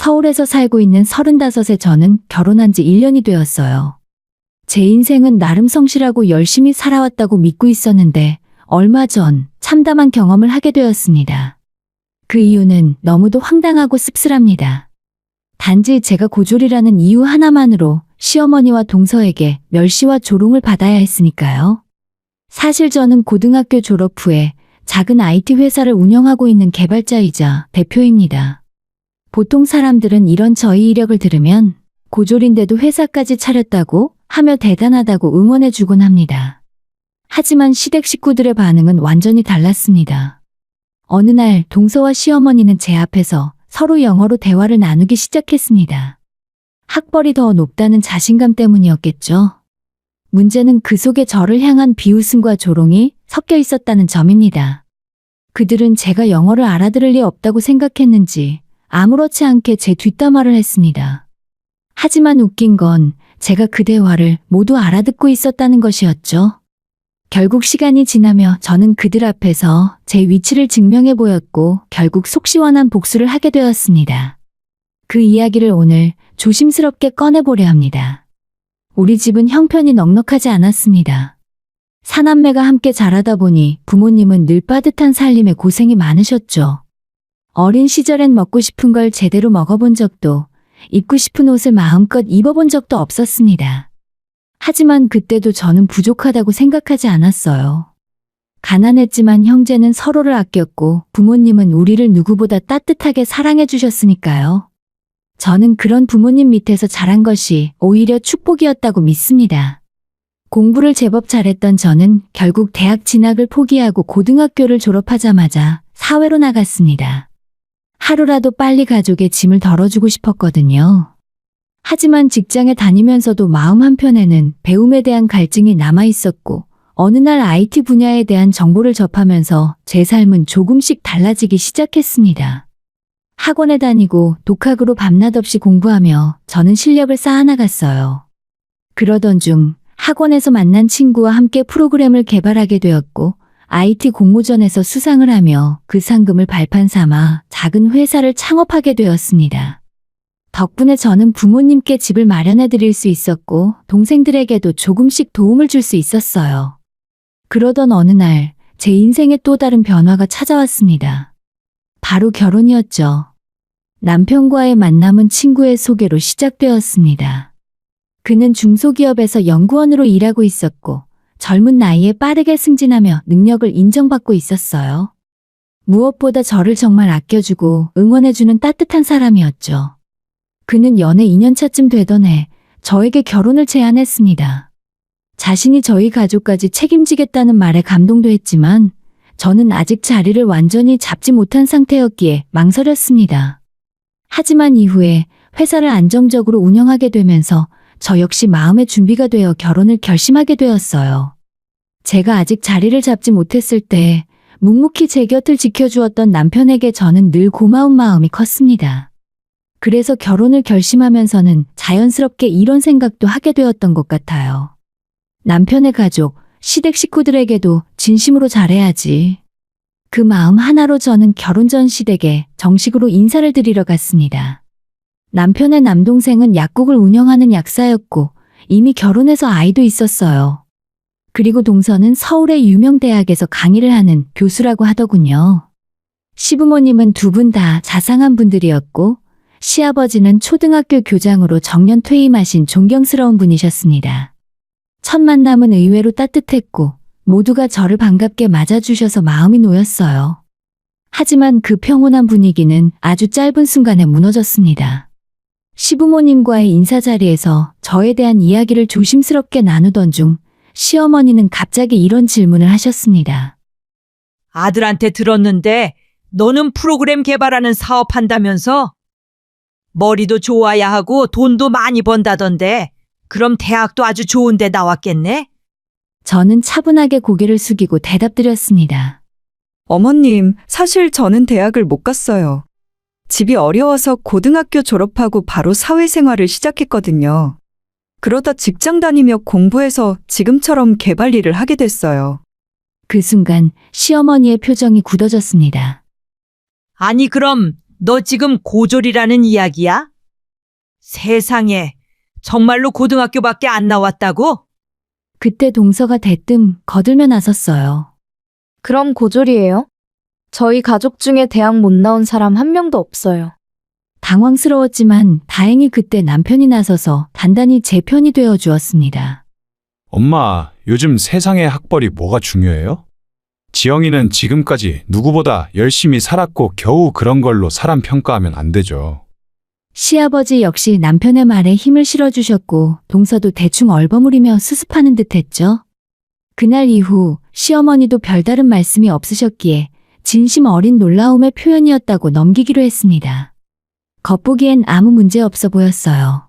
서울에서 살고 있는 35의 저는 결혼한 지 1년이 되었어요. 제 인생은 나름 성실하고 열심히 살아왔다고 믿고 있었는데 얼마 전 참담한 경험을 하게 되었습니다. 그 이유는 너무도 황당하고 씁쓸합니다. 단지 제가 고졸이라는 이유 하나만으로 시어머니와 동서에게 멸시와 조롱을 받아야 했으니까요. 사실 저는 고등학교 졸업 후에 작은 IT 회사를 운영하고 있는 개발자이자 대표입니다. 보통 사람들은 이런 저희 이력을 들으면 고졸인데도 회사까지 차렸다고 하며 대단하다고 응원해주곤 합니다. 하지만 시댁 식구들의 반응은 완전히 달랐습니다. 어느 날 동서와 시어머니는 제 앞에서 서로 영어로 대화를 나누기 시작했습니다. 학벌이 더 높다는 자신감 때문이었겠죠. 문제는 그 속에 저를 향한 비웃음과 조롱이 섞여 있었다는 점입니다. 그들은 제가 영어를 알아들을 리 없다고 생각했는지 아무렇지 않게 제 뒷담화를 했습니다. 하지만 웃긴 건 제가 그 대화를 모두 알아듣고 있었다는 것이었죠. 결국 시간이 지나며 저는 그들 앞에서 제 위치를 증명해 보였고 결국 속시원한 복수를 하게 되었습니다. 그 이야기를 오늘 조심스럽게 꺼내보려 합니다. 우리 집은 형편이 넉넉하지 않았습니다. 사남매가 함께 자라다 보니 부모님은 늘 빠듯한 살림에 고생이 많으셨죠. 어린 시절엔 먹고 싶은 걸 제대로 먹어본 적도, 입고 싶은 옷을 마음껏 입어본 적도 없었습니다. 하지만 그때도 저는 부족하다고 생각하지 않았어요. 가난했지만 형제는 서로를 아꼈고 부모님은 우리를 누구보다 따뜻하게 사랑해 주셨으니까요. 저는 그런 부모님 밑에서 자란 것이 오히려 축복이었다고 믿습니다. 공부를 제법 잘했던 저는 결국 대학 진학을 포기하고 고등학교를 졸업하자마자 사회로 나갔습니다. 하루라도 빨리 가족의 짐을 덜어주고 싶었거든요. 하지만 직장에 다니면서도 마음 한편에는 배움에 대한 갈증이 남아 있었고 어느 날 IT 분야에 대한 정보를 접하면서 제 삶은 조금씩 달라지기 시작했습니다. 학원에 다니고 독학으로 밤낮 없이 공부하며 저는 실력을 쌓아나갔어요. 그러던 중 학원에서 만난 친구와 함께 프로그램을 개발하게 되었고 IT 공모전에서 수상을 하며 그 상금을 발판 삼아 작은 회사를 창업하게 되었습니다. 덕분에 저는 부모님께 집을 마련해 드릴 수 있었고 동생들에게도 조금씩 도움을 줄 수 있었어요. 그러던 어느 날 제 인생에 또 다른 변화가 찾아왔습니다. 바로 결혼이었죠. 남편과의 만남은 친구의 소개로 시작되었습니다. 그는 중소기업에서 연구원으로 일하고 있었고 젊은 나이에 빠르게 승진하며 능력을 인정받고 있었어요. 무엇보다 저를 정말 아껴주고 응원해주는 따뜻한 사람이었죠. 그는 연애 2년차쯤 되던 해 저에게 결혼을 제안했습니다. 자신이 저희 가족까지 책임지겠다는 말에 감동도 했지만 저는 아직 자리를 완전히 잡지 못한 상태였기에 망설였습니다. 하지만 이후에 회사를 안정적으로 운영하게 되면서 저 역시 마음의 준비가 되어 결혼을 결심하게 되었어요. 제가 아직 자리를 잡지 못했을 때 묵묵히 제 곁을 지켜주었던 남편에게 저는 늘 고마운 마음이 컸습니다. 그래서 결혼을 결심하면서는 자연스럽게 이런 생각도 하게 되었던 것 같아요. 남편의 가족, 시댁 식구들에게도 진심으로 잘해야지. 그 마음 하나로 저는 결혼 전 시댁에 정식으로 인사를 드리러 갔습니다. 남편의 남동생은 약국을 운영하는 약사였고 이미 결혼해서 아이도 있었어요. 그리고 동서는 서울의 유명 대학에서 강의를 하는 교수라고 하더군요. 시부모님은 두 분 다 자상한 분들이었고 시아버지는 초등학교 교장으로 정년 퇴임하신 존경스러운 분이셨습니다. 첫 만남은 의외로 따뜻했고 모두가 저를 반갑게 맞아주셔서 마음이 놓였어요. 하지만 그 평온한 분위기는 아주 짧은 순간에 무너졌습니다. 시부모님과의 인사 자리에서 저에 대한 이야기를 조심스럽게 나누던 중 시어머니는 갑자기 이런 질문을 하셨습니다. 아들한테 들었는데 너는 프로그램 개발하는 사업한다면서? 머리도 좋아야 하고 돈도 많이 번다던데 그럼 대학도 아주 좋은 데 나왔겠네? 저는 차분하게 고개를 숙이고 대답드렸습니다. 어머님, 사실 저는 대학을 못 갔어요. 집이 어려워서 고등학교 졸업하고 바로 사회생활을 시작했거든요. 그러다 직장 다니며 공부해서 지금처럼 개발 일을 하게 됐어요. 그 순간 시어머니의 표정이 굳어졌습니다. 아니 그럼 너 지금 고졸이라는 이야기야? 세상에, 정말로 고등학교밖에 안 나왔다고? 그때 동서가 대뜸 거들며 나섰어요. 그럼 고졸이에요? 저희 가족 중에 대학 못 나온 사람 한 명도 없어요. 당황스러웠지만 다행히 그때 남편이 나서서 단단히 제 편이 되어 주었습니다. 엄마, 요즘 세상에 학벌이 뭐가 중요해요? 지영이는 지금까지 누구보다 열심히 살았고 겨우 그런 걸로 사람 평가하면 안 되죠. 시아버지 역시 남편의 말에 힘을 실어주셨고 동서도 대충 얼버무리며 수습하는 듯했죠. 그날 이후 시어머니도 별다른 말씀이 없으셨기에 진심 어린 놀라움의 표현이었다고 넘기기로 했습니다. 겉보기엔 아무 문제 없어 보였어요.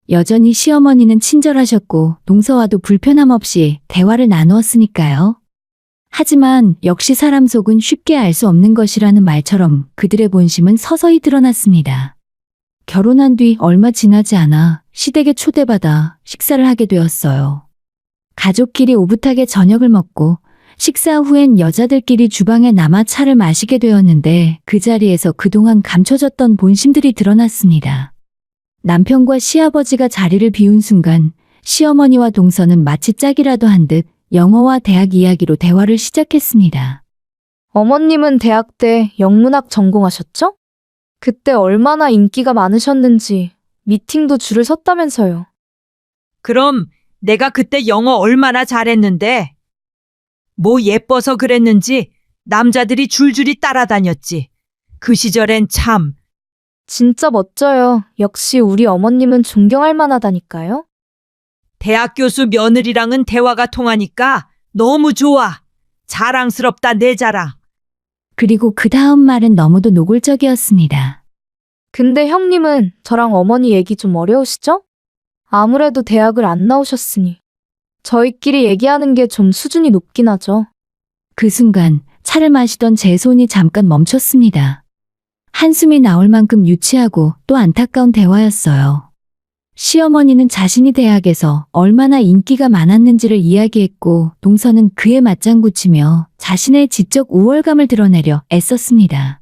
여전히 시어머니는 친절하셨고 동서와도 불편함 없이 대화를 나누었으니까요. 하지만 역시 사람 속은 쉽게 알 수 없는 것이라는 말처럼 그들의 본심은 서서히 드러났습니다. 결혼한 뒤 얼마 지나지 않아 시댁에 초대받아 식사를 하게 되었어요. 가족끼리 오붓하게 저녁을 먹고 식사 후엔 여자들끼리 주방에 남아 차를 마시게 되었는데 그 자리에서 그동안 감춰졌던 본심들이 드러났습니다. 남편과 시아버지가 자리를 비운 순간 시어머니와 동서는 마치 짝이라도 한 듯 영어와 대학 이야기로 대화를 시작했습니다. 어머님은 대학 때 영문학 전공하셨죠? 그때 얼마나 인기가 많으셨는지 미팅도 줄을 섰다면서요. 그럼 내가 그때 영어 얼마나 잘했는데? 뭐 예뻐서 그랬는지 남자들이 줄줄이 따라다녔지. 그 시절엔 참. 진짜 멋져요. 역시 우리 어머님은 존경할 만하다니까요. 대학 교수 며느리랑은 대화가 통하니까 너무 좋아. 자랑스럽다, 내 자랑. 그리고 그 다음 말은 너무도 노골적이었습니다. 근데 형님은 저랑 어머니 얘기 좀 어려우시죠? 아무래도 대학을 안 나오셨으니. 저희끼리 얘기하는 게 좀 수준이 높긴 하죠. 그 순간 차를 마시던 제 손이 잠깐 멈췄습니다. 한숨이 나올 만큼 유치하고 또 안타까운 대화였어요. 시어머니는 자신이 대학에서 얼마나 인기가 많았는지를 이야기했고 동서는 그에 맞장구 치며 자신의 지적 우월감을 드러내려 애썼습니다.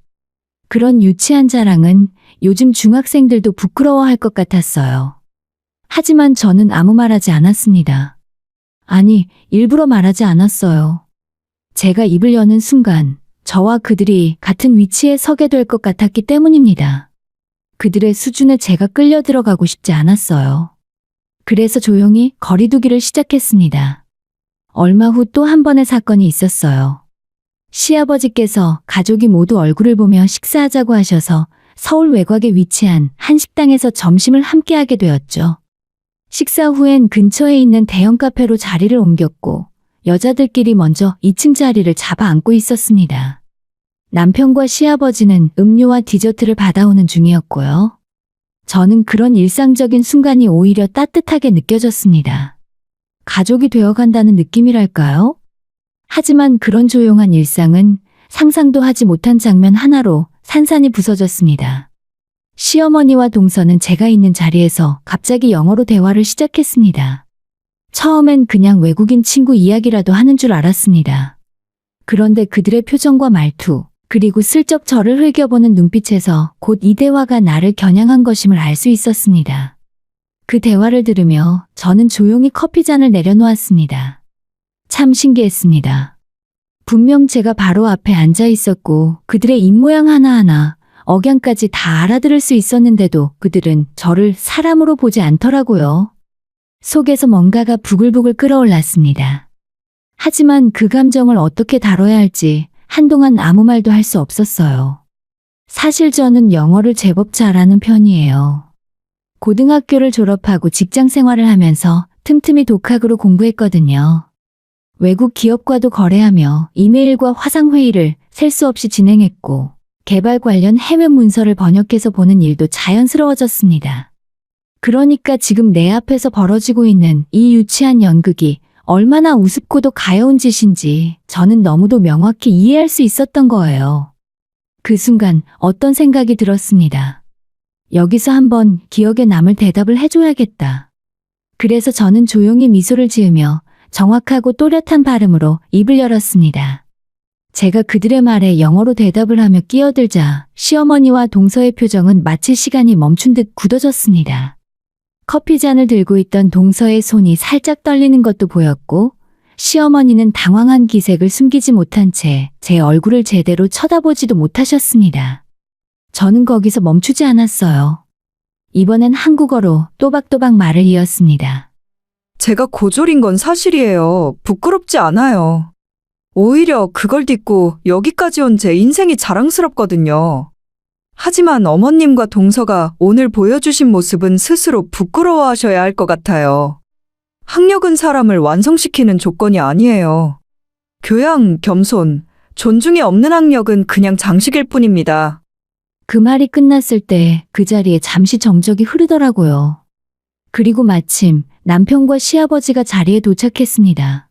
그런 유치한 자랑은 요즘 중학생들도 부끄러워할 것 같았어요. 하지만 저는 아무 말하지 않았습니다. 아니, 일부러 말하지 않았어요. 제가 입을 여는 순간 저와 그들이 같은 위치에 서게 될 것 같았기 때문입니다. 그들의 수준에 제가 끌려 들어가고 싶지 않았어요. 그래서 조용히 거리두기를 시작했습니다. 얼마 후 또 한 번의 사건이 있었어요. 시아버지께서 가족이 모두 얼굴을 보며 식사하자고 하셔서 서울 외곽에 위치한 한 식당에서 점심을 함께하게 되었죠. 식사 후엔 근처에 있는 대형 카페로 자리를 옮겼고 여자들끼리 먼저 2층 자리를 잡아 앉고 있었습니다. 남편과 시아버지는 음료와 디저트를 받아오는 중이었고요. 저는 그런 일상적인 순간이 오히려 따뜻하게 느껴졌습니다. 가족이 되어간다는 느낌이랄까요? 하지만 그런 조용한 일상은 상상도 하지 못한 장면 하나로 산산이 부서졌습니다. 시어머니와 동서는 제가 있는 자리에서 갑자기 영어로 대화를 시작했습니다. 처음엔 그냥 외국인 친구 이야기라도 하는 줄 알았습니다. 그런데 그들의 표정과 말투, 그리고 슬쩍 저를 흘겨보는 눈빛에서 곧 이 대화가 나를 겨냥한 것임을 알 수 있었습니다. 그 대화를 들으며 저는 조용히 커피잔을 내려놓았습니다. 참 신기했습니다. 분명 제가 바로 앞에 앉아 있었고 그들의 입모양 하나하나, 억양까지 다 알아들을 수 있었는데도 그들은 저를 사람으로 보지 않더라고요. 속에서 뭔가가 부글부글 끓어올랐습니다. 하지만 그 감정을 어떻게 다뤄야 할지 한동안 아무 말도 할 수 없었어요. 사실 저는 영어를 제법 잘하는 편이에요. 고등학교를 졸업하고 직장 생활을 하면서 틈틈이 독학으로 공부했거든요. 외국 기업과도 거래하며 이메일과 화상회의를 셀 수 없이 진행했고 개발 관련 해외 문서를 번역해서 보는 일도 자연스러워졌습니다. 그러니까 지금 내 앞에서 벌어지고 있는 이 유치한 연극이 얼마나 우습고도 가여운 짓인지 저는 너무도 명확히 이해할 수 있었던 거예요. 그 순간 어떤 생각이 들었습니다. 여기서 한번 기억에 남을 대답을 해줘야겠다. 그래서 저는 조용히 미소를 지으며 정확하고 또렷한 발음으로 입을 열었습니다. 제가 그들의 말에 영어로 대답을 하며 끼어들자 시어머니와 동서의 표정은 마치 시간이 멈춘 듯 굳어졌습니다. 커피잔을 들고 있던 동서의 손이 살짝 떨리는 것도 보였고 시어머니는 당황한 기색을 숨기지 못한 채 제 얼굴을 제대로 쳐다보지도 못하셨습니다. 저는 거기서 멈추지 않았어요. 이번엔 한국어로 또박또박 말을 이었습니다. 제가 고졸인 건 사실이에요. 부끄럽지 않아요. 오히려 그걸 딛고 여기까지 온 제 인생이 자랑스럽거든요. 하지만 어머님과 동서가 오늘 보여주신 모습은 스스로 부끄러워하셔야 할 것 같아요. 학력은 사람을 완성시키는 조건이 아니에요. 교양, 겸손, 존중이 없는 학력은 그냥 장식일 뿐입니다. 그 말이 끝났을 때 그 자리에 잠시 정적이 흐르더라고요. 그리고 마침 남편과 시아버지가 자리에 도착했습니다.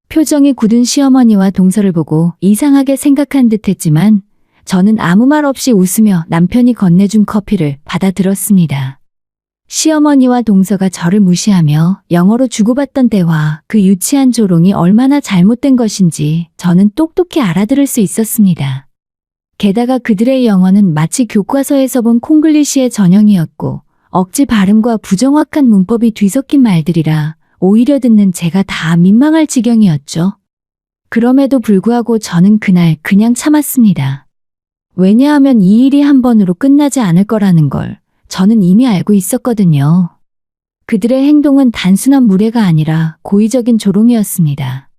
표정이 굳은 시어머니와 동서를 보고 이상하게 생각한 듯 했지만 저는 아무 말 없이 웃으며 남편이 건네준 커피를 받아 들었습니다. 시어머니와 동서가 저를 무시하며 영어로 주고받던 대화, 그 유치한 조롱이 얼마나 잘못된 것인지 저는 똑똑히 알아들을 수 있었습니다. 게다가 그들의 영어는 마치 교과서에서 본 콩글리시의 전형이었고 억지 발음과 부정확한 문법이 뒤섞인 말들이라 오히려 듣는 제가 다 민망할 지경이었죠. 그럼에도 불구하고 저는 그날 그냥 참았습니다. 왜냐하면 이 일이 한 번으로 끝나지 않을 거라는 걸 저는 이미 알고 있었거든요. 그들의 행동은 단순한 무례가 아니라 고의적인 조롱이었습니다.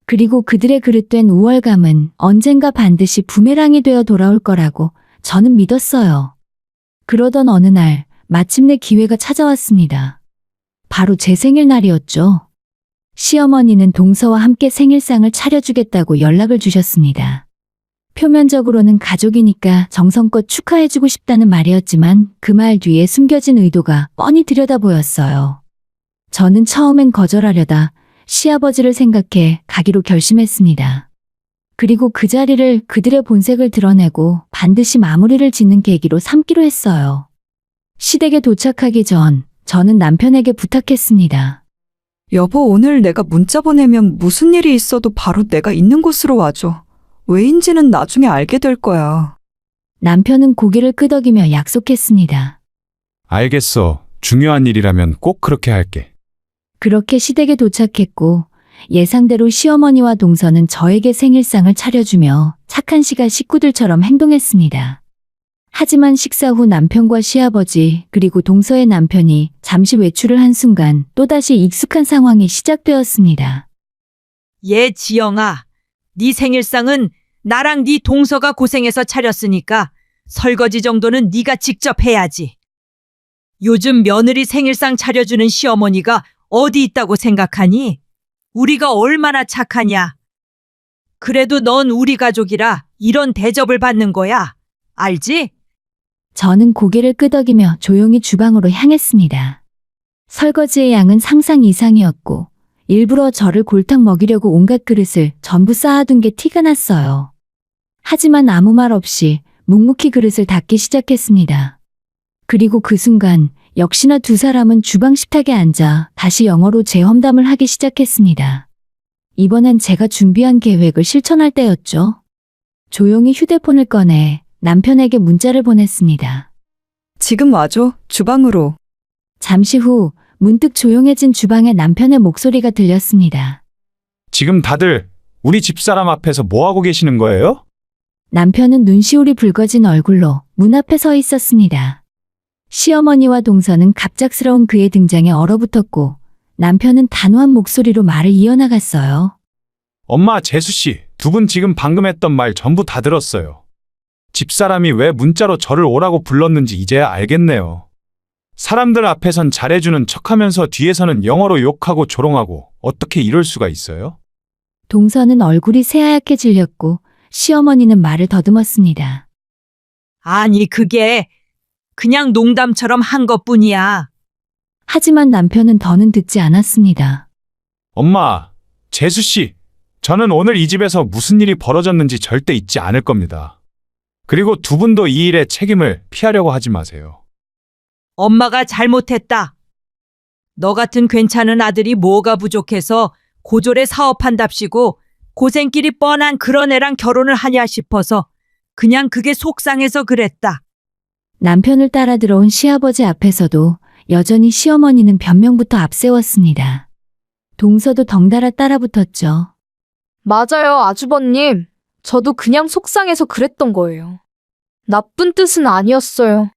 그리고 그들의 그릇된 우월감은 언젠가 반드시 부메랑이 되어 돌아올 거라고 저는 믿었어요. 그러던 어느 날 마침내 기회가 찾아왔습니다. 바로 제 생일날이었죠. 시어머니는 동서와 함께 생일상을 차려주겠다고 연락을 주셨습니다. 표면적으로는 가족이니까 정성껏 축하해주고 싶다는 말이었지만 그 말 뒤에 숨겨진 의도가 뻔히 들여다 보였어요. 저는 처음엔 거절하려다 시아버지를 생각해 가기로 결심했습니다. 그리고 그 자리를 그들의 본색을 드러내고 반드시 마무리를 짓는 계기로 삼기로 했어요. 시댁에 도착하기 전 저는 남편에게 부탁했습니다. 여보, 오늘 내가 문자 보내면 무슨 일이 있어도 바로 내가 있는 곳으로 와줘. 왜인지는 나중에 알게 될 거야. 남편은 고개를 끄덕이며 약속했습니다. 알겠어. 중요한 일이라면 꼭 그렇게 할게. 그렇게 시댁에 도착했고 예상대로 시어머니와 동서는 저에게 생일상을 차려주며 착한 시가 식구들처럼 행동했습니다. 하지만 식사 후 남편과 시아버지 그리고 동서의 남편이 잠시 외출을 한 순간 또다시 익숙한 상황이 시작되었습니다. 얘 지영아, 네 생일상은 나랑 네 동서가 고생해서 차렸으니까 설거지 정도는 네가 직접 해야지. 요즘 며느리 생일상 차려주는 시어머니가 어디 있다고 생각하니? 우리가 얼마나 착하냐. 그래도 넌 우리 가족이라 이런 대접을 받는 거야. 알지? 저는 고개를 끄덕이며 조용히 주방으로 향했습니다. 설거지의 양은 상상 이상이었고 일부러 저를 골탕 먹이려고 온갖 그릇을 전부 쌓아둔 게 티가 났어요. 하지만 아무 말 없이 묵묵히 그릇을 닦기 시작했습니다. 그리고 그 순간 역시나 두 사람은 주방 식탁에 앉아 다시 영어로 재험담을 하기 시작했습니다. 이번엔 제가 준비한 계획을 실천할 때였죠. 조용히 휴대폰을 꺼내 남편에게 문자를 보냈습니다. 지금 와줘, 주방으로. 잠시 후 문득 조용해진 주방에 남편의 목소리가 들렸습니다. 지금 다들 우리 집사람 앞에서 뭐 하고 계시는 거예요? 남편은 눈시울이 붉어진 얼굴로 문 앞에 서 있었습니다. 시어머니와 동서는 갑작스러운 그의 등장에 얼어붙었고 남편은 단호한 목소리로 말을 이어나갔어요. 엄마, 재수 씨, 두 분 지금 방금 했던 말 전부 다 들었어요. 집사람이 왜 문자로 저를 오라고 불렀는지 이제야 알겠네요. 사람들 앞에선 잘해주는 척하면서 뒤에서는 영어로 욕하고 조롱하고 어떻게 이럴 수가 있어요? 동서는 얼굴이 새하얗게 질렸고 시어머니는 말을 더듬었습니다. 아니, 그게 그냥 농담처럼 한 것뿐이야. 하지만 남편은 더는 듣지 않았습니다. 엄마, 재수 씨, 저는 오늘 이 집에서 무슨 일이 벌어졌는지 절대 잊지 않을 겁니다. 그리고 두 분도 이 일의 책임을 피하려고 하지 마세요. 엄마가 잘못했다. 너 같은 괜찮은 아들이 뭐가 부족해서 고졸에 사업한답시고 고생길이 뻔한 그런 애랑 결혼을 하냐 싶어서 그냥 그게 속상해서 그랬다. 남편을 따라 들어온 시아버지 앞에서도 여전히 시어머니는 변명부터 앞세웠습니다. 동서도 덩달아 따라붙었죠. 맞아요, 아주버님. 저도 그냥 속상해서 그랬던 거예요. 나쁜 뜻은 아니었어요.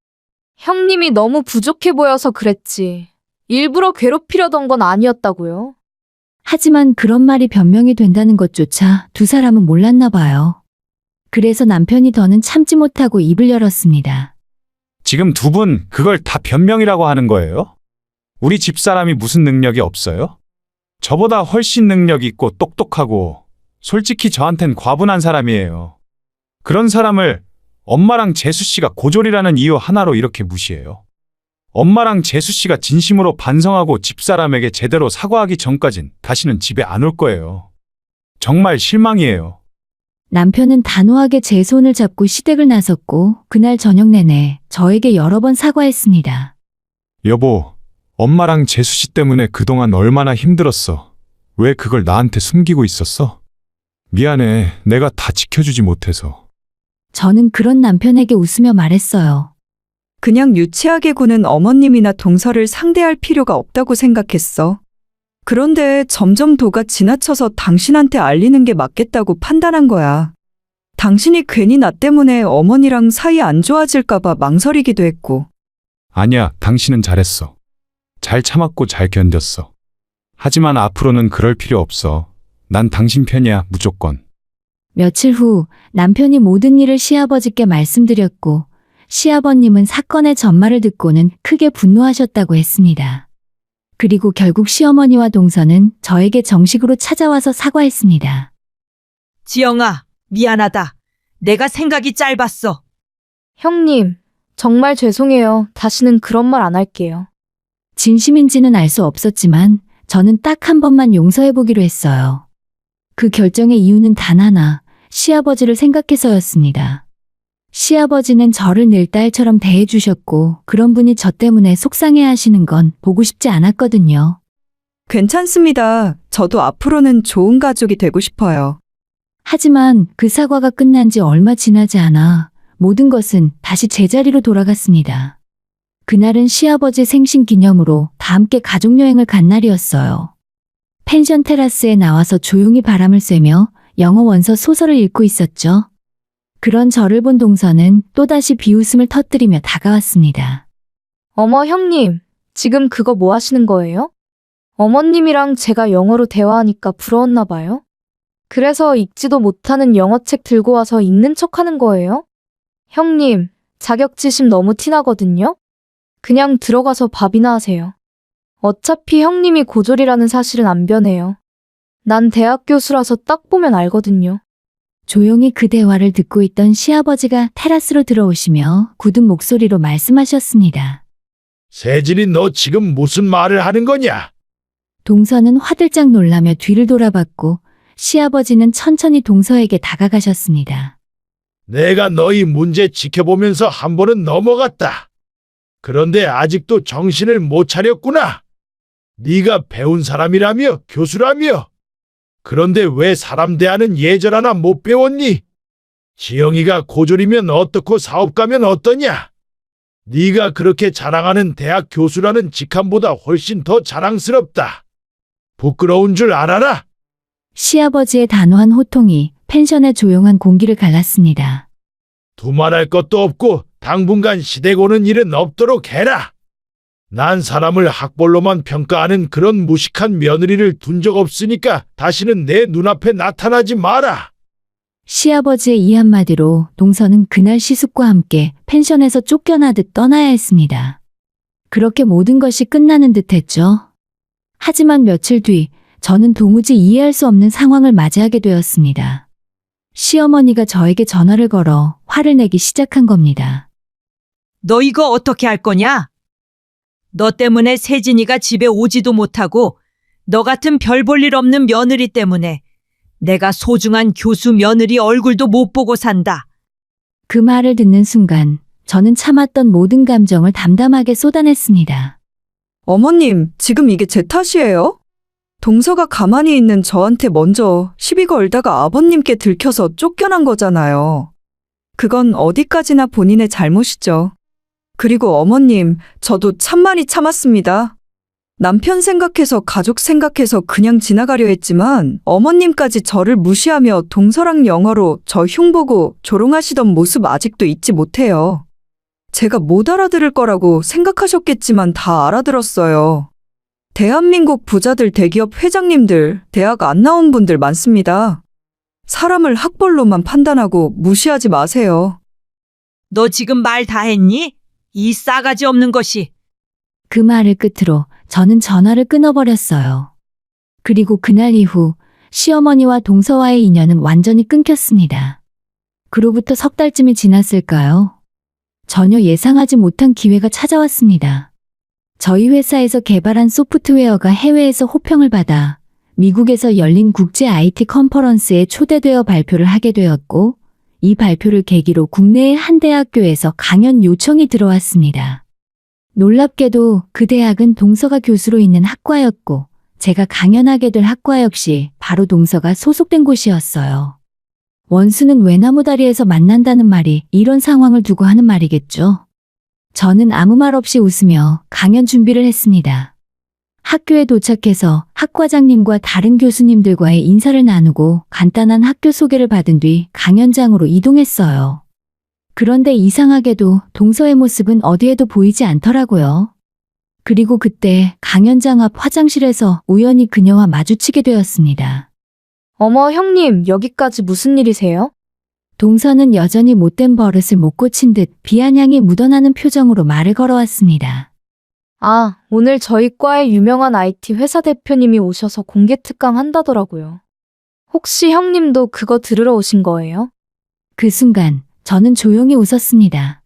형님이 너무 부족해 보여서 그랬지. 일부러 괴롭히려던 건 아니었다고요. 하지만 그런 말이 변명이 된다는 것조차 두 사람은 몰랐나 봐요. 그래서 남편이 더는 참지 못하고 입을 열었습니다. 지금 두 분 그걸 다 변명이라고 하는 거예요? 우리 집사람이 무슨 능력이 없어요? 저보다 훨씬 능력 있고 똑똑하고 솔직히 저한텐 과분한 사람이에요. 그런 사람을 엄마랑 재수 씨가 고졸이라는 이유 하나로 이렇게 무시해요. 엄마랑 재수 씨가 진심으로 반성하고 집사람에게 제대로 사과하기 전까진 다시는 집에 안 올 거예요. 정말 실망이에요. 남편은 단호하게 제 손을 잡고 시댁을 나섰고 그날 저녁 내내 저에게 여러 번 사과했습니다. 여보, 엄마랑 재수 씨 때문에 그동안 얼마나 힘들었어. 왜 그걸 나한테 숨기고 있었어? 미안해, 내가 다 지켜주지 못해서. 저는 그런 남편에게 웃으며 말했어요. 그냥 유치하게 구는 어머님이나 동서를 상대할 필요가 없다고 생각했어. 그런데 점점 도가 지나쳐서 당신한테 알리는 게 맞겠다고 판단한 거야. 당신이 괜히 나 때문에 어머니랑 사이 안 좋아질까봐 망설이기도 했고. 아니야, 당신은 잘했어. 잘 참았고 잘 견뎠어. 하지만 앞으로는 그럴 필요 없어. 난 당신 편이야, 무조건. 며칠 후 남편이 모든 일을 시아버지께 말씀드렸고 시아버님은 사건의 전말을 듣고는 크게 분노하셨다고 했습니다. 그리고 결국 시어머니와 동서는 저에게 정식으로 찾아와서 사과했습니다. 지영아, 미안하다. 내가 생각이 짧았어. 형님, 정말 죄송해요. 다시는 그런 말 안 할게요. 진심인지는 알 수 없었지만 저는 딱 한 번만 용서해보기로 했어요. 그 결정의 이유는 단 하나, 시아버지를 생각해서였습니다. 시아버지는 저를 늘 딸처럼 대해주셨고 그런 분이 저 때문에 속상해하시는 건 보고 싶지 않았거든요. 괜찮습니다. 저도 앞으로는 좋은 가족이 되고 싶어요. 하지만 그 사과가 끝난 지 얼마 지나지 않아 모든 것은 다시 제자리로 돌아갔습니다. 그날은 시아버지 생신 기념으로 다 함께 가족여행을 간 날이었어요. 펜션 테라스에 나와서 조용히 바람을 쐬며 영어 원서 소설을 읽고 있었죠. 그런 저를 본 동서는 또다시 비웃음을 터뜨리며 다가왔습니다. 어머, 형님, 지금 그거 뭐 하시는 거예요? 어머님이랑 제가 영어로 대화하니까 부러웠나 봐요? 그래서 읽지도 못하는 영어책 들고 와서 읽는 척 하는 거예요? 형님, 자격지심 너무 티나거든요? 그냥 들어가서 밥이나 하세요. 어차피 형님이 고졸이라는 사실은 안 변해요. 난 대학 교수라서 딱 보면 알거든요. 조용히 그 대화를 듣고 있던 시아버지가 테라스로 들어오시며 굳은 목소리로 말씀하셨습니다. 세진이 너 지금 무슨 말을 하는 거냐? 동서는 화들짝 놀라며 뒤를 돌아봤고 시아버지는 천천히 동서에게 다가가셨습니다. 내가 너희 문제 지켜보면서 한 번은 넘어갔다. 그런데 아직도 정신을 못 차렸구나. 네가 배운 사람이라며 교수라며. 그런데 왜 사람 대하는 예절 하나 못 배웠니? 지영이가 고졸이면 어떻고 사업가면 어떠냐? 네가 그렇게 자랑하는 대학 교수라는 직함보다 훨씬 더 자랑스럽다. 부끄러운 줄 알아라. 시아버지의 단호한 호통이 펜션의 조용한 공기를 갈랐습니다. 두말할 것도 없고 당분간 시댁 오는 일은 없도록 해라. 난 사람을 학벌로만 평가하는 그런 무식한 며느리를 둔 적 없으니까 다시는 내 눈앞에 나타나지 마라. 시아버지의 이 한마디로 동서는 그날 시숙과 함께 펜션에서 쫓겨나듯 떠나야 했습니다. 그렇게 모든 것이 끝나는 듯 했죠. 하지만 며칠 뒤 저는 도무지 이해할 수 없는 상황을 맞이하게 되었습니다. 시어머니가 저에게 전화를 걸어 화를 내기 시작한 겁니다. 너 이거 어떻게 할 거냐? 너 때문에 세진이가 집에 오지도 못하고 너 같은 별 볼 일 없는 며느리 때문에 내가 소중한 교수 며느리 얼굴도 못 보고 산다. 그 말을 듣는 순간 저는 참았던 모든 감정을 담담하게 쏟아냈습니다. 어머님, 지금 이게 제 탓이에요? 동서가 가만히 있는 저한테 먼저 시비 걸다가 아버님께 들켜서 쫓겨난 거잖아요. 그건 어디까지나 본인의 잘못이죠. 그리고 어머님, 저도 참 많이 참았습니다. 남편 생각해서 가족 생각해서 그냥 지나가려 했지만 어머님까지 저를 무시하며 동서랑 영어로 저 흉보고 조롱하시던 모습 아직도 잊지 못해요. 제가 못 알아들을 거라고 생각하셨겠지만 다 알아들었어요. 대한민국 부자들, 대기업 회장님들, 대학 안 나온 분들 많습니다. 사람을 학벌로만 판단하고 무시하지 마세요. 너 지금 말 다 했니? 이 싸가지 없는 것이. 그 말을 끝으로 저는 전화를 끊어버렸어요. 그리고 그날 이후 시어머니와 동서와의 인연은 완전히 끊겼습니다. 그로부터 석 달쯤이 지났을까요? 전혀 예상하지 못한 기회가 찾아왔습니다. 저희 회사에서 개발한 소프트웨어가 해외에서 호평을 받아 미국에서 열린 국제 IT 컨퍼런스에 초대되어 발표를 하게 되었고, 이 발표를 계기로 국내의 한 대학교에서 강연 요청이 들어왔습니다. 놀랍게도 그 대학은 동서가 교수로 있는 학과였고, 제가 강연하게 될 학과 역시 바로 동서가 소속된 곳이었어요. 원수는 외나무다리에서 만난다는 말이 이런 상황을 두고 하는 말이겠죠. 저는 아무 말 없이 웃으며 강연 준비를 했습니다. 학교에 도착해서 학과장님과 다른 교수님들과의 인사를 나누고 간단한 학교 소개를 받은 뒤 강연장으로 이동했어요. 그런데 이상하게도 동서의 모습은 어디에도 보이지 않더라고요. 그리고 그때 강연장 앞 화장실에서 우연히 그녀와 마주치게 되었습니다. 어머, 형님, 여기까지 무슨 일이세요? 동서는 여전히 못된 버릇을 못 고친 듯 비아냥이 묻어나는 표정으로 말을 걸어왔습니다. 아, 오늘 저희 과의 유명한 IT 회사 대표님이 오셔서 공개 특강 한다더라고요. 혹시 형님도 그거 들으러 오신 거예요? 그 순간 저는 조용히 웃었습니다.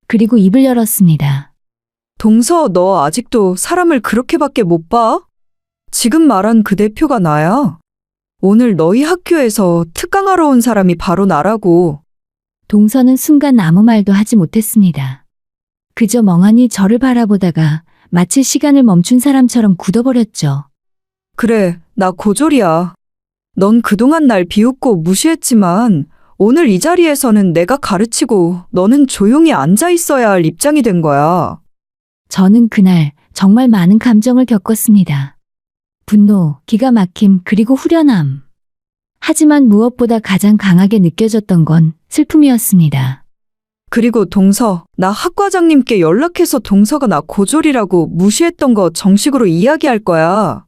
그리고 입을 열었습니다. 동서, 너 아직도 사람을 그렇게밖에 못 봐? 지금 말한 그 대표가 나야. 오늘 너희 학교에서 특강하러 온 사람이 바로 나라고. 동서는 순간 아무 말도 하지 못했습니다. 그저 멍하니 저를 바라보다가 마치 시간을 멈춘 사람처럼 굳어버렸죠. 그래, 나 고졸이야. 넌 그동안 날 비웃고 무시했지만 오늘 이 자리에서는 내가 가르치고 너는 조용히 앉아 있어야 할 입장이 된 거야. 저는 그날 정말 많은 감정을 겪었습니다. 분노, 기가 막힘, 그리고 후련함. 하지만 무엇보다 가장 강하게 느껴졌던 건 슬픔이었습니다. 그리고 동서, 나 학과장님께 연락해서 동서가 나 고졸이라고 무시했던 거 정식으로 이야기할 거야.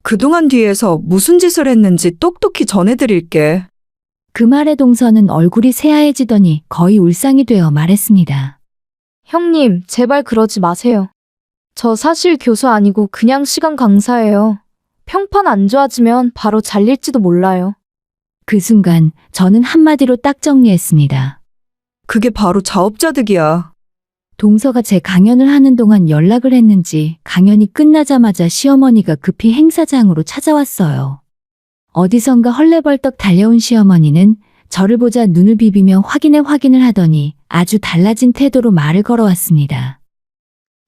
그동안 뒤에서 무슨 짓을 했는지 똑똑히 전해드릴게. 그 말에 동서는 얼굴이 새하얘지더니 거의 울상이 되어 말했습니다. 형님, 제발 그러지 마세요. 저 사실 교수 아니고 그냥 시간 강사예요. 평판 안 좋아지면 바로 잘릴지도 몰라요. 그 순간 저는 한마디로 딱 정리했습니다. 그게 바로 자업자득이야. 동서가 제 강연을 하는 동안 연락을 했는지 강연이 끝나자마자 시어머니가 급히 행사장으로 찾아왔어요. 어디선가 헐레벌떡 달려온 시어머니는 저를 보자 눈을 비비며 확인을 하더니 아주 달라진 태도로 말을 걸어왔습니다.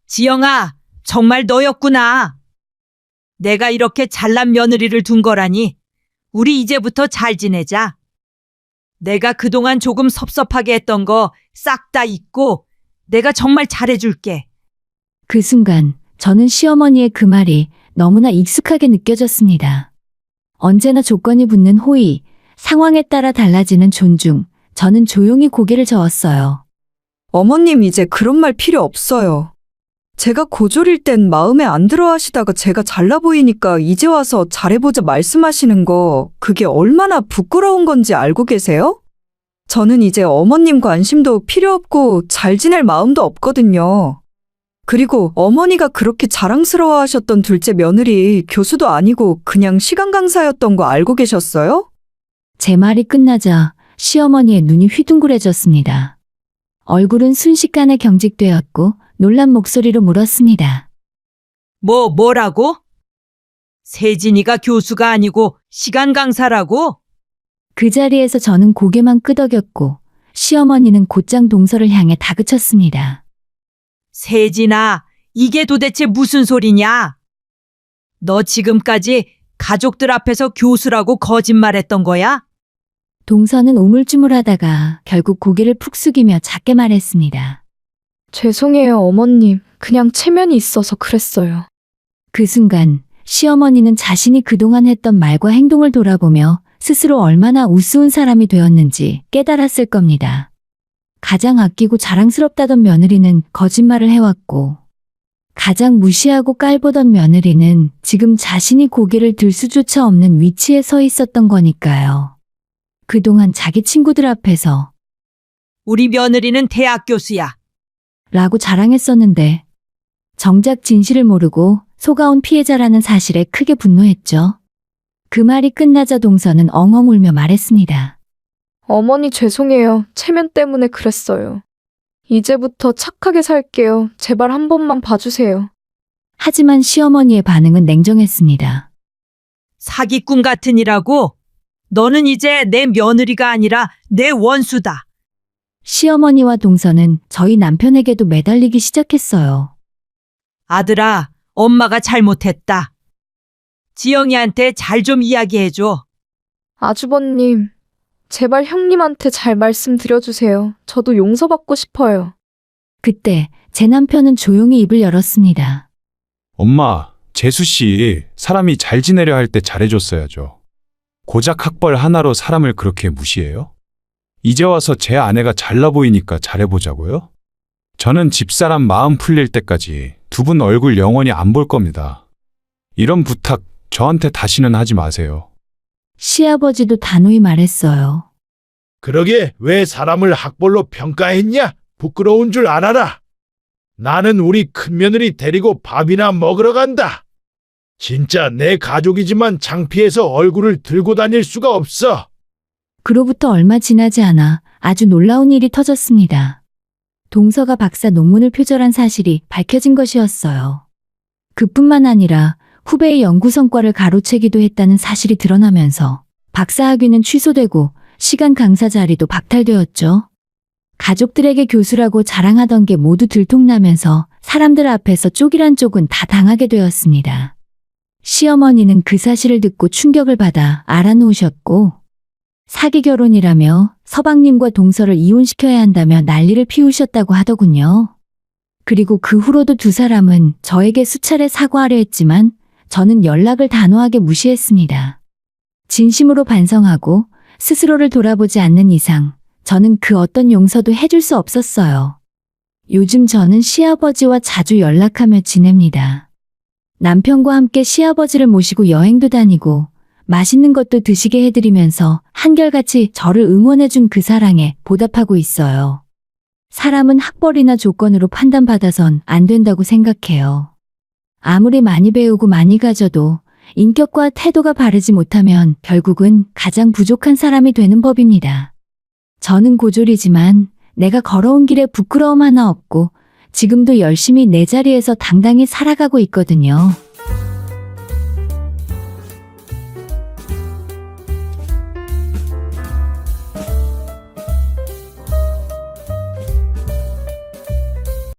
지영아, 정말 너였구나. 내가 이렇게 잘난 며느리를 둔 거라니. 우리 이제부터 잘 지내자. 내가 그동안 조금 섭섭하게 했던 거 싹 다 잊고 내가 정말 잘해줄게. 그 순간 저는 시어머니의 그 말이 너무나 익숙하게 느껴졌습니다. 언제나 조건이 붙는 호의, 상황에 따라 달라지는 존중, 저는 조용히 고개를 저었어요. 어머님, 이제 그런 말 필요 없어요. 제가 고졸일 땐 마음에 안 들어 하시다가 제가 잘나 보이니까 이제 와서 잘해보자 말씀하시는 거, 그게 얼마나 부끄러운 건지 알고 계세요? 저는 이제 어머님 관심도 필요 없고 잘 지낼 마음도 없거든요. 그리고 어머니가 그렇게 자랑스러워 하셨던 둘째 며느리 교수도 아니고 그냥 시간 강사였던 거 알고 계셨어요? 제 말이 끝나자 시어머니의 눈이 휘둥그레졌습니다. 얼굴은 순식간에 경직되었고 놀란 목소리로 물었습니다. 뭐라고? 세진이가 교수가 아니고 시간 강사라고? 그 자리에서 저는 고개만 끄덕였고 시어머니는 곧장 동서를 향해 다그쳤습니다. 세진아, 이게 도대체 무슨 소리냐? 너 지금까지 가족들 앞에서 교수라고 거짓말했던 거야? 동서는 우물쭈물하다가 결국 고개를 푹 숙이며 작게 말했습니다. 죄송해요, 어머님. 그냥 체면이 있어서 그랬어요. 그 순간 시어머니는 자신이 그동안 했던 말과 행동을 돌아보며 스스로 얼마나 우스운 사람이 되었는지 깨달았을 겁니다. 가장 아끼고 자랑스럽다던 며느리는 거짓말을 해왔고, 가장 무시하고 깔보던 며느리는 지금 자신이 고개를 들 수조차 없는 위치에 서 있었던 거니까요. 그동안 자기 친구들 앞에서 우리 며느리는 대학 교수야. 라고 자랑했었는데 정작 진실을 모르고 속아온 피해자라는 사실에 크게 분노했죠. 그 말이 끝나자 동서는 엉엉 울며 말했습니다. 어머니 죄송해요. 체면 때문에 그랬어요. 이제부터 착하게 살게요. 제발 한 번만 봐주세요. 하지만 시어머니의 반응은 냉정했습니다. 사기꾼 같은 이라고? 너는 이제 내 며느리가 아니라 내 원수다. 시어머니와 동서는 저희 남편에게도 매달리기 시작했어요. 아들아, 엄마가 잘못했다. 지영이한테 잘 좀 이야기해줘. 아주버님, 제발 형님한테 잘 말씀드려주세요. 저도 용서받고 싶어요. 그때 제 남편은 조용히 입을 열었습니다. 엄마, 재수 씨 사람이 잘 지내려 할 때 잘해줬어야죠. 고작 학벌 하나로 사람을 그렇게 무시해요? 이제 와서 제 아내가 잘나 보이니까 잘해보자고요? 저는 집사람 마음 풀릴 때까지 두 분 얼굴 영원히 안 볼 겁니다. 이런 부탁 저한테 다시는 하지 마세요. 시아버지도 단호히 말했어요. 그러게 왜 사람을 학벌로 평가했냐? 부끄러운 줄 알아라. 나는 우리 큰며느리 데리고 밥이나 먹으러 간다. 진짜 내 가족이지만 창피해서 얼굴을 들고 다닐 수가 없어. 그로부터 얼마 지나지 않아 아주 놀라운 일이 터졌습니다. 동서가 박사 논문을 표절한 사실이 밝혀진 것이었어요. 그뿐만 아니라 후배의 연구 성과를 가로채기도 했다는 사실이 드러나면서 박사 학위는 취소되고 시간 강사 자리도 박탈되었죠. 가족들에게 교수라고 자랑하던 게 모두 들통나면서 사람들 앞에서 쪽이란 쪽은 다 당하게 되었습니다. 시어머니는 그 사실을 듣고 충격을 받아 알아놓으셨고, 사기 결혼이라며 서방님과 동서를 이혼시켜야 한다며 난리를 피우셨다고 하더군요. 그리고 그 후로도 두 사람은 저에게 수차례 사과하려 했지만 저는 연락을 단호하게 무시했습니다. 진심으로 반성하고 스스로를 돌아보지 않는 이상 저는 그 어떤 용서도 해줄 수 없었어요. 요즘 저는 시아버지와 자주 연락하며 지냅니다. 남편과 함께 시아버지를 모시고 여행도 다니고 맛있는 것도 드시게 해드리면서 한결같이 저를 응원해준 그 사랑에 보답하고 있어요. 사람은 학벌이나 조건으로 판단받아선 안 된다고 생각해요. 아무리 많이 배우고 많이 가져도 인격과 태도가 바르지 못하면 결국은 가장 부족한 사람이 되는 법입니다. 저는 고졸이지만 내가 걸어온 길에 부끄러움 하나 없고 지금도 열심히 내 자리에서 당당히 살아가고 있거든요.